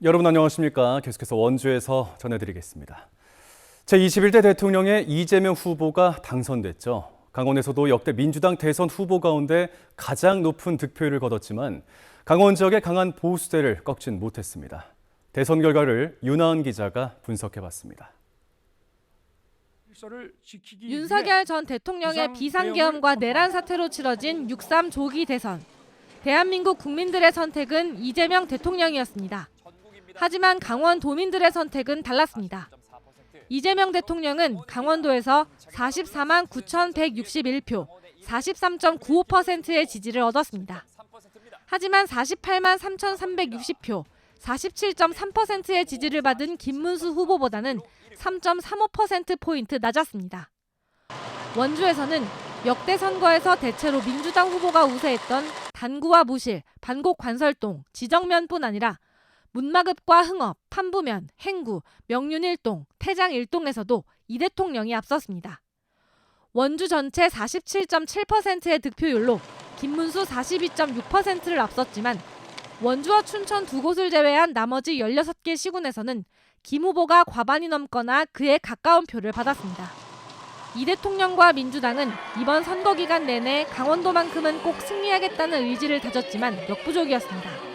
여러분 안녕하십니까? 계속해서 원주에서 전해드리겠습니다. 제21대 대통령의 이재명 후보가 당선됐죠. 강원에서도 역대 민주당 대선 후보 가운데 가장 높은 득표율을 거뒀지만 강원 지역의 강한 보수세를 꺾진 못했습니다. 대선 결과를 윤하은 기자가 분석해봤습니다. 윤석열 전 대통령의 비상계엄과 내란 사태로 치러진 6.3 조기 대선. 대한민국 국민들의 선택은 이재명 대통령이었습니다. 하지만 강원 도민들의 선택은 달랐습니다. 이재명 대통령은 강원도에서 44만 9,161표, 43.95%의 지지를 얻었습니다. 하지만 48만 3,360표, 47.3%의 지지를 받은 김문수 후보보다는 3.35%포인트 낮았습니다. 원주에서는 역대 선거에서 대체로 민주당 후보가 우세했던 단구와 무실, 반곡 관설동, 지정면뿐 아니라 문마급과 흥업, 판부면, 행구, 명륜 1동, 태장 1동에서도 이 대통령이 앞섰습니다. 원주 전체 47.7%의 득표율로 김문수 42.6%를 앞섰지만 원주와 춘천 두 곳을 제외한 나머지 16개 시군에서는 김 후보가 과반이 넘거나 그에 가까운 표를 받았습니다. 이 대통령과 민주당은 이번 선거 기간 내내 강원도만큼은 꼭 승리하겠다는 의지를 다졌지만 역부족이었습니다.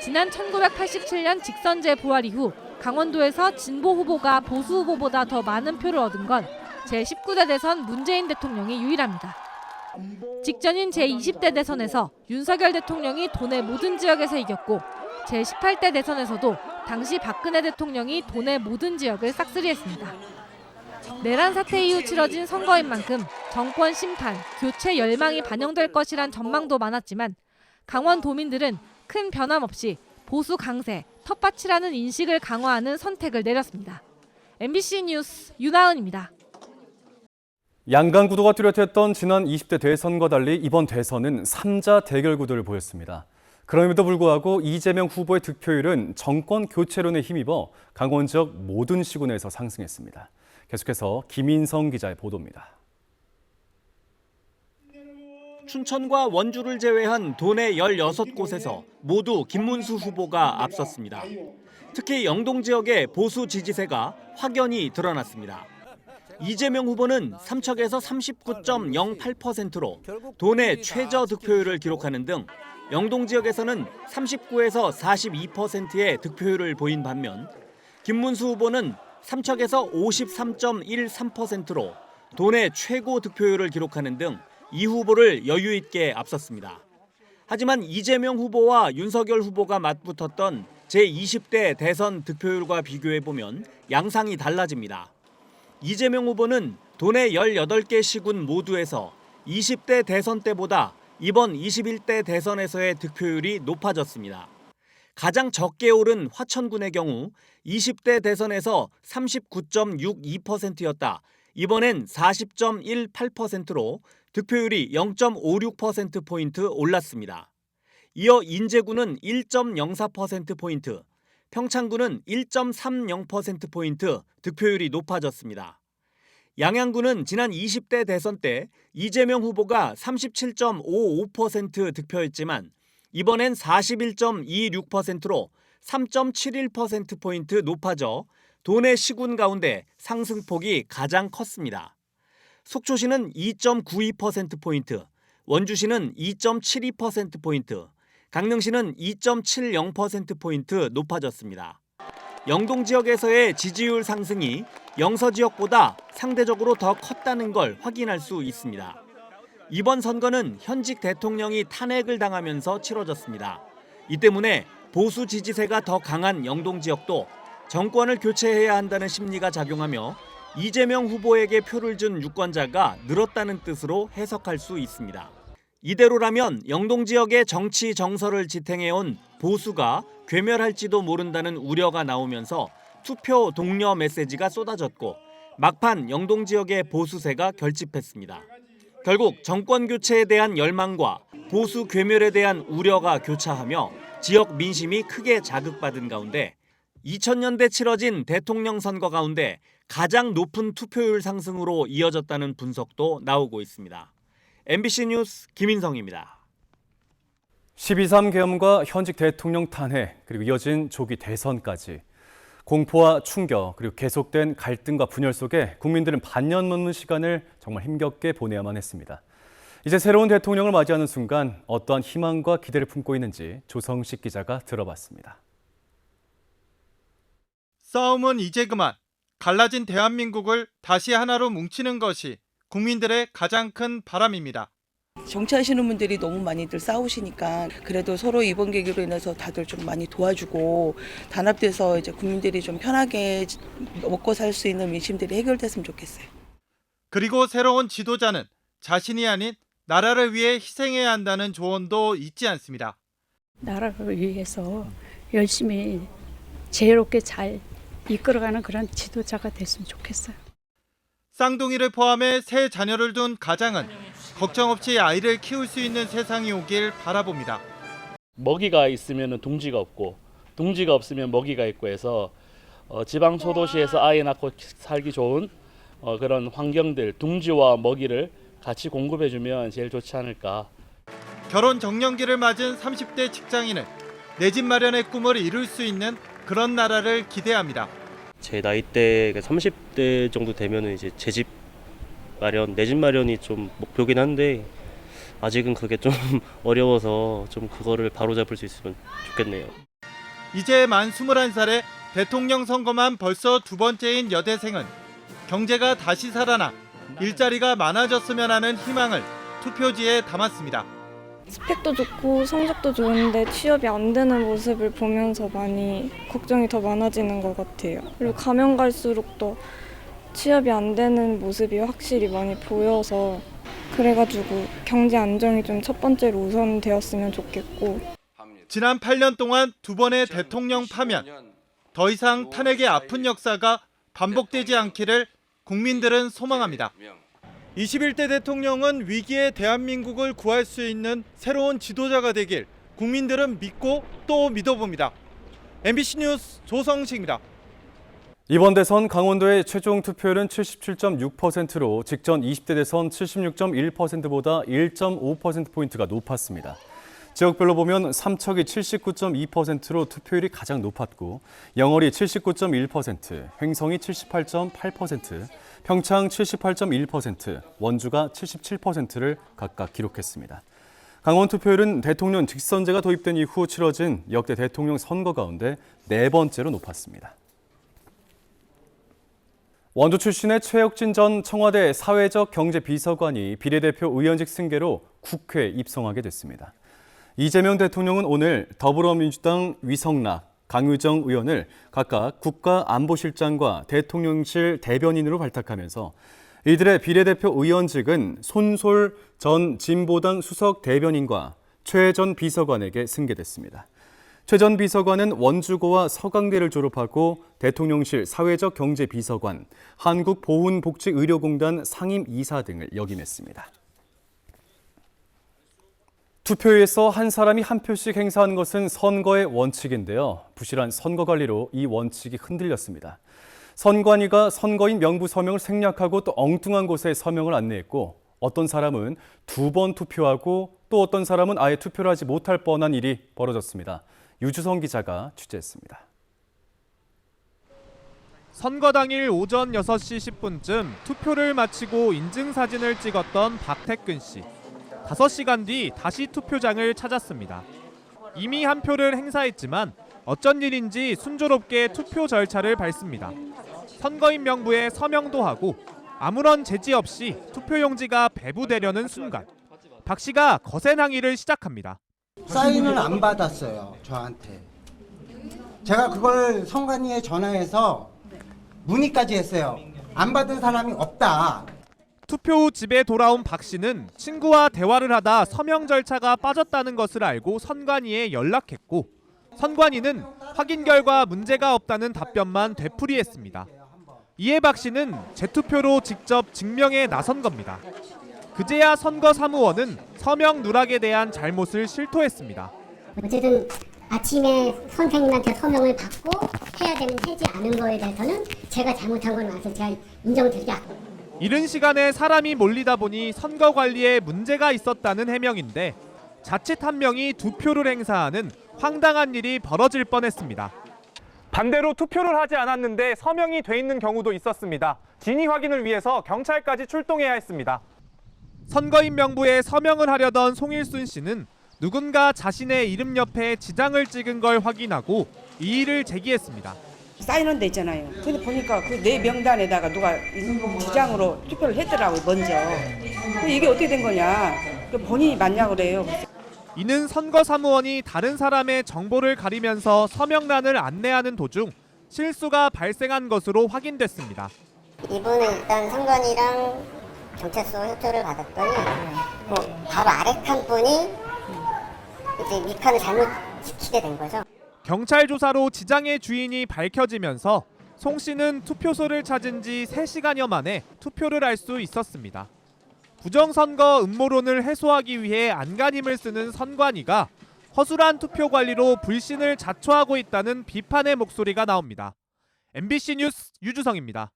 지난 1987년 직선제 부활 이후 강원도에서 진보 후보가 보수 후보보다 더 많은 표를 얻은 건 제19대 대선 문재인 대통령이 유일합니다. 직전인 제20대 대선에서 윤석열 대통령이 도내 모든 지역에서 이겼고 제18대 대선에서도 당시 박근혜 대통령이 도내 모든 지역을 싹쓸이했습니다. 내란 사태 이후 치러진 선거인 만큼 정권 심판, 교체 열망이 반영될 것이란 전망도 많았지만 강원 도민들은 큰 변함 없이 보수 강세, 텃밭이라는 인식을 강화하는 선택을 내렸습니다. MBC 뉴스 윤하은입니다. 양강 구도가 뚜렷했던 지난 20대 대선과 달리 이번 대선은 3자 대결 구도를 보였습니다. 그럼에도 불구하고 이재명 후보의 득표율은 정권 교체론에 힘입어 강원 지역 모든 시군에서 상승했습니다. 계속해서 김인성 기자의 보도입니다. 춘천과 원주를 제외한 도내 16곳에서 모두 김문수 후보가 앞섰습니다. 특히 영동 지역의 보수 지지세가 확연히 드러났습니다. 이재명 후보는 삼척에서 39.08%로 도내 최저 득표율을 기록하는 등 영동 지역에서는 39에서 42%의 득표율을 보인 반면 김문수 후보는 삼척에서 53.13%로 도내 최고 득표율을 기록하는 등 이 후보를 여유 있게 앞섰습니다. 하지만 이재명 후보와 윤석열 후보가 맞붙었던 제20대 대선 득표율과 비교해보면 양상이 달라집니다. 이재명 후보는 도내 18개 시군 모두에서 20대 대선 때보다 이번 21대 대선에서의 득표율이 높아졌습니다. 가장 적게 오른 화천군의 경우 20대 대선에서 39.62%였다. 이번엔 40.18%로 득표율이 0.56%포인트 올랐습니다. 이어 인제군은 1.04%포인트, 평창군은 1.30%포인트 득표율이 높아졌습니다. 양양군은 지난 20대 대선 때 이재명 후보가 37.55% 득표했지만 이번엔 41.26%로 3.71%포인트 높아져 도내 시군 가운데 상승폭이 가장 컸습니다. 속초시는 2.92%포인트, 원주시는 2.72%포인트, 강릉시는 2.70%포인트 높아졌습니다. 영동 지역에서의 지지율 상승이 영서 지역보다 상대적으로 더 컸다는 걸 확인할 수 있습니다. 이번 선거는 현직 대통령이 탄핵을 당하면서 치러졌습니다. 이 때문에 보수 지지세가 더 강한 영동 지역도 정권을 교체해야 한다는 심리가 작용하며 이재명 후보에게 표를 준 유권자가 늘었다는 뜻으로 해석할 수 있습니다. 이대로라면 영동 지역의 정치 정서를 지탱해온 보수가 괴멸할지도 모른다는 우려가 나오면서 투표 독려 메시지가 쏟아졌고 막판 영동 지역의 보수세가 결집했습니다. 결국 정권 교체에 대한 열망과 보수 괴멸에 대한 우려가 교차하며 지역 민심이 크게 자극받은 가운데 2000년대 치러진 대통령 선거 가운데 가장 높은 투표율 상승으로 이어졌다는 분석도 나오고 있습니다. MBC 뉴스 김인성입니다. 12.3 계엄과 현직 대통령 탄핵, 그리고 이어진 조기 대선까지 공포와 충격, 그리고 계속된 갈등과 분열 속에 국민들은 반년 넘는 시간을 정말 힘겹게 보내야만 했습니다. 이제 새로운 대통령을 맞이하는 순간 어떠한 희망과 기대를 품고 있는지 조성식 기자가 들어봤습니다. 싸움은 이제 그만. 갈라진 대한민국을 다시 하나로 뭉치는 것이 국민들의 가장 큰 바람입니다. 정치하시는 분들이 너무 많이들 싸우시니까 그래도 서로 이번 계기로 인해서 다들 좀 많이 도와주고 단합돼서 이제 국민들이 좀 편하게 먹고 살 수 있는 민심들이 해결됐으면 좋겠어요. 그리고 새로운 지도자는 자신이 아닌 나라를 위해 희생해야 한다는 조언도 잊지 않습니다. 나라를 위해서 열심히 지혜롭게 잘 이끌어가는 그런 지도자가 됐으면 좋겠어요. 쌍둥이를 포함해 세 자녀를 둔 가장은 걱정 없이 아이를 키울 수 있는 세상이 오길 바라봅니다. 먹이가 있으면 둥지가 없고 둥지가 없으면 먹이가 있고 해서 지방 소도시에서 아이 낳고 살기 좋은 그런 환경들, 둥지와 먹이를 같이 공급해주면 제일 좋지 않을까. 결혼 정년기를 맞은 30대 직장인은 내 집 마련의 꿈을 이룰 수 있는 그런 나라를 기대합니다. 제 나이대 30대 정도 되면은 이제 제 집 마련, 내 집 마련이 좀 목표긴 한데 아직은 그게 좀 어려워서 좀 그거를 바로잡을 수 있으면 좋겠네요. 이제 만 21살에 대통령 선거만 벌써 두 번째인 여대생은 경제가 다시 살아나 일자리가 많아졌으면 하는 희망을 투표지에 담았습니다. 스펙도 좋고 성적도 좋은데 취업이 안 되는 모습을 보면서 많이 걱정이 더 많아지는 것 같아요. 그리고 가면 갈수록 또 취업이 안 되는 모습이 확실히 많이 보여서 그래가지고 경제 안정이 좀 첫 번째로 우선되었으면 좋겠고. 지난 8년 동안 두 번의 대통령 파면, 더 이상 탄핵의 아픈 역사가 반복되지 않기를 국민들은 소망합니다. 21대 대통령은 위기의 대한민국을 구할 수 있는 새로운 지도자가 되길 국민들은 믿고 또 믿어봅니다. MBC 뉴스 조성식입니다. 이번 대선 강원도의 최종 투표율은 77.6%로 직전 20대 대선 76.1%보다 1.5%포인트가 높았습니다. 지역별로 보면 삼척이 79.2%로 투표율이 가장 높았고 영월이 79.1%, 횡성이 78.8%, 평창 78.1%, 원주가 77%를 각각 기록했습니다. 강원 투표율은 대통령 직선제가 도입된 이후 치러진 역대 대통령 선거 가운데 네 번째로 높았습니다. 원주 출신의 최혁진 전 청와대 사회적 경제비서관이 비례대표 의원직 승계로 국회에 입성하게 됐습니다. 이재명 대통령은 오늘 더불어민주당 위성락, 강유정 의원을 각각 국가안보실장과 대통령실 대변인으로 발탁하면서 이들의 비례대표 의원직은 손솔 전 진보당 수석 대변인과 최 전 비서관에게 승계됐습니다. 최 전 비서관은 원주고와 서강대를 졸업하고 대통령실 사회적 경제비서관, 한국보훈복지의료공단 상임이사 등을 역임했습니다. 투표에서 한 사람이 한 표씩 행사하는 것은 선거의 원칙인데요. 부실한 선거 관리로 이 원칙이 흔들렸습니다. 선관위가 선거인 명부 서명을 생략하고 또 엉뚱한 곳에 서명을 안내했고 어떤 사람은 두 번 투표하고 또 어떤 사람은 아예 투표를 하지 못할 뻔한 일이 벌어졌습니다. 유주성 기자가 취재했습니다. 선거 당일 오전 6시 10분쯤 투표를 마치고 인증사진을 찍었던 박태근 씨. 5시간 뒤 다시 투표장을 찾았습니다. 이미 한 표를 행사했지만 어쩐 일인지 순조롭게 투표 절차를 밟습니다. 선거인 명부에 서명도 하고 아무런 제지 없이 투표용지가 배부되려는 순간 박 씨가 거센 항의를 시작합니다. 사인을 안 받았어요, 저한테. 제가 그걸 선관위에 전화해서 문의까지 했어요. 안 받은 사람이 없다. 투표 후 집에 돌아온 박 씨는 친구와 대화를 하다 서명 절차가 빠졌다는 것을 알고 선관위에 연락했고 선관위는 확인 결과 문제가 없다는 답변만 되풀이했습니다. 이에 박 씨는 재투표로 직접 증명에 나선 겁니다. 그제야 선거사무원은 서명 누락에 대한 잘못을 실토했습니다. 어쨌든 아침에 선생님한테 서명을 받고 해야 되는 해지 않은 거에 대해서는 제가 잘못한 건 와서 제가 인정드리자. 이른 시간에 사람이 몰리다 보니 선거 관리에 문제가 있었다는 해명인데 자칫 한 명이 2표를 행사하는 황당한 일이 벌어질 뻔했습니다. 반대로 투표를 하지 않았는데 서명이 돼 있는 경우도 있었습니다. 진위 확인을 위해서 경찰까지 출동해야 했습니다. 선거인 명부에 서명을 하려던 송일순 씨는 누군가 자신의 이름 옆에 지장을 찍은 걸 확인하고 이의를 제기했습니다. 사인은 돼 있잖아요. 근데 보니까 그 내 명단에다가 누가 지장으로 투표를 했더라고요, 먼저. 이게 어떻게 된 거냐. 본인이 맞냐고 그래요. 이는 선거사무원이 다른 사람의 정보를 가리면서 서명란을 안내하는 도중 실수가 발생한 것으로 확인됐습니다. 이분은 일단 선관위랑 경찰서 협조를 받았더니 바로 아래 칸 분이 이제 밑칸을 잘못 지키게 된 거죠. 경찰 조사로 지장의 주인이 밝혀지면서 송 씨는 투표소를 찾은 지 3시간여 만에 투표를 할 수 있었습니다. 부정선거 음모론을 해소하기 위해 안간힘을 쓰는 선관위가 허술한 투표 관리로 불신을 자초하고 있다는 비판의 목소리가 나옵니다. MBC 뉴스 유주성입니다.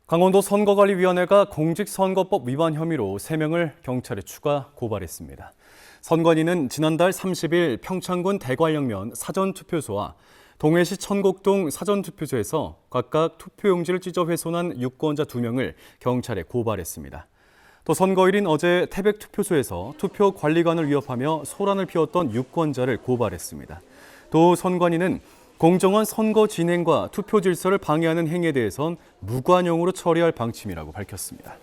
강원도 선거관리위원회가 공직선거법 위반 혐의로 3명을 경찰에 추가 고발했습니다. 선관위는 지난달 30일 평창군 대관령면 사전투표소와 동해시 천곡동 사전투표소에서 각각 투표용지를 찢어 훼손한 유권자 2명을 경찰에 고발했습니다. 또 선거일인 어제 태백투표소에서 투표관리관을 위협하며 소란을 피웠던 유권자를 고발했습니다. 또 선관위는 공정한 선거 진행과 투표 질서를 방해하는 행위에 대해선 무관용으로 처리할 방침이라고 밝혔습니다.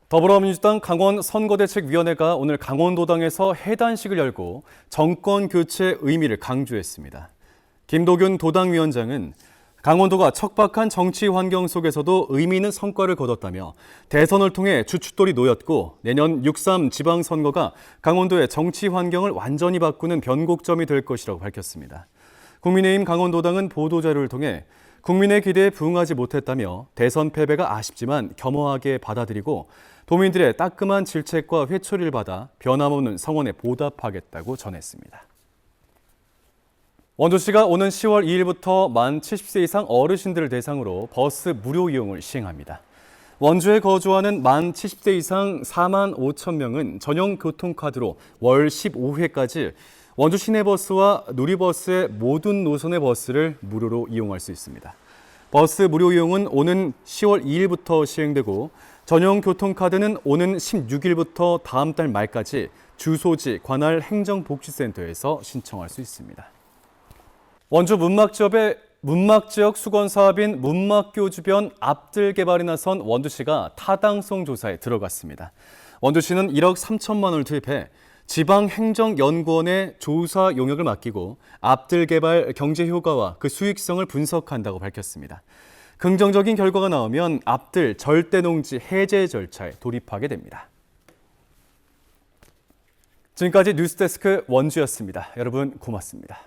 더불어민주당 강원 선거대책위원회가 오늘 강원도당에서 해단식을 열고 정권 교체 의미를 강조했습니다. 김도균 도당위원장은 강원도가 척박한 정치 환경 속에서도 의미 있는 성과를 거뒀다며 대선을 통해 주춧돌이 놓였고 내년 6.3 지방선거가 강원도의 정치 환경을 완전히 바꾸는 변곡점이 될 것이라고 밝혔습니다. 국민의힘 강원도당은 보도자료를 통해 국민의 기대에 부응하지 못했다며 대선 패배가 아쉽지만 겸허하게 받아들이고 도민들의 따끔한 질책과 회초리를 받아 변함없는 성원에 보답하겠다고 전했습니다. 원주시가 오는 10월 2일부터 만 70세 이상 어르신들을 대상으로 버스 무료 이용을 시행합니다. 원주에 거주하는 만 70세 이상 4만 5천 명은 전용 교통카드로 월 15회까지 원주 시내버스와 누리버스의 모든 노선의 버스를 무료로 이용할 수 있습니다. 버스 무료 이용은 오는 10월 2일부터 시행되고 전용 교통카드는 오는 16일부터 다음 달 말까지 주소지 관할 행정복지센터에서 신청할 수 있습니다. 원주 문막지역 수건 사업인 문막교 주변 앞들 개발에 나선 원주시가 타당성 조사에 들어갔습니다. 원주시는 1억 3천만 원을 투입해 지방행정연구원에 조사 용역을 맡기고 앞들 개발 경제 효과와 그 수익성을 분석한다고 밝혔습니다. 긍정적인 결과가 나오면 앞들 절대 농지 해제 절차에 돌입하게 됩니다. 지금까지 뉴스데스크 원주였습니다. 여러분 고맙습니다.